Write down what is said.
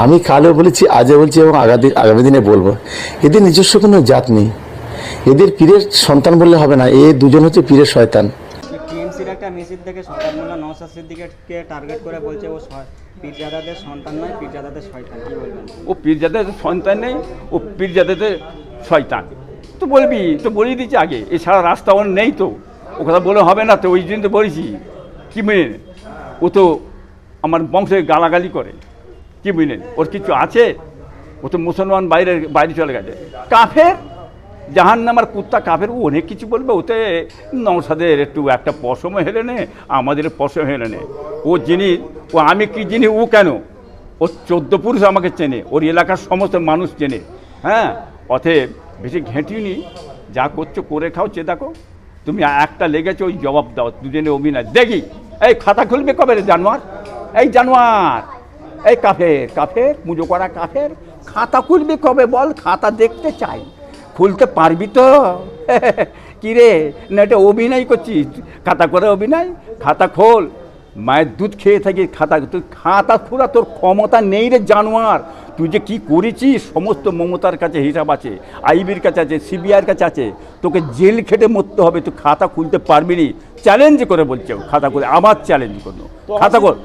আমি কালও বলেছি, আজও বলছি এবং আগামী দিনে বলবো, এদের নিজস্ব কোনো জাত নেই। এদের পীরের সন্তান বললে হবে না, দুজন হচ্ছে পীরের শয়তান। টিএমসির একটা মেসেজ থেকে শওকত মোল্লা নওশাদ সিদ্দিকীকে টার্গেট করে বলছে ও পীরজাদাদের সন্তান নয়, পীরজাদাদের শয়তান। কি বলবেন? ও পীরজাদাদের সন্তান নেই, ও পীরজাদাদের শয়তান। তো বলবি, তো বলেই দিচ্ছি আগে, এছাড়া রাস্তা ওর নেই। তো ও কথা বলে হবে না, তো ওই জন্য তো বলেছি। কি বুঝলেন, ও তো আমার বংশে গালাগালি করে। কি বুঝলেন, ওর কিছু আছে? ও তো মুসলমান বাইরে চলে গেছে। কাফের, জাহান্নামের কুত্তা কাফের, ও অনেক কিছু বলবে। ওতে নওশাদের একটু একটা পশমও হেলে নে, আমাদের পশম হেলে নে। ও জিনিস, ও আমি কি জিনিস ও কেন, ও 14 পুরুষ আমাকে চেনে, ওর এলাকার সমস্ত মানুষ চেনে। হ্যাঁ, অতএব বেশি ঘেঁটিনি, যা করছো করে খাও, চেয়ে দেখো। তুমি একটা লেগেছো, ওই জবাব দাও, দুজনে অভিনয় দেখি। এই খাতা খুলবে কবে রে জানোয়ার? এই জানোয়ার, এই কাফের পুজো করা কাফের, খাতা খুলবি কবে বল? খাতা দেখতে চাই, খুলতে পারবি তো? কি রে, না এটা অভিনয় করছিস? খাতা করে অভিনয়, খাতা খোল। মায়ের দুধ খেয়ে থাকি, খাতা খোলা তোর ক্ষমতা নেই রে জানোয়ার। তুই যে কী করেছিস সমস্ত মমতার কাছে হিসাব আছে, আইবির কাছে আছে, সিবিআইয়ের কাছে আছে। তোকে জেল খেটে মরতে হবে, তুই খাতা খুলতে পারবি নি। চ্যালেঞ্জ করে বলছে, খাতা খুলে, আমার চ্যালেঞ্জ করলো, খাতা খোল।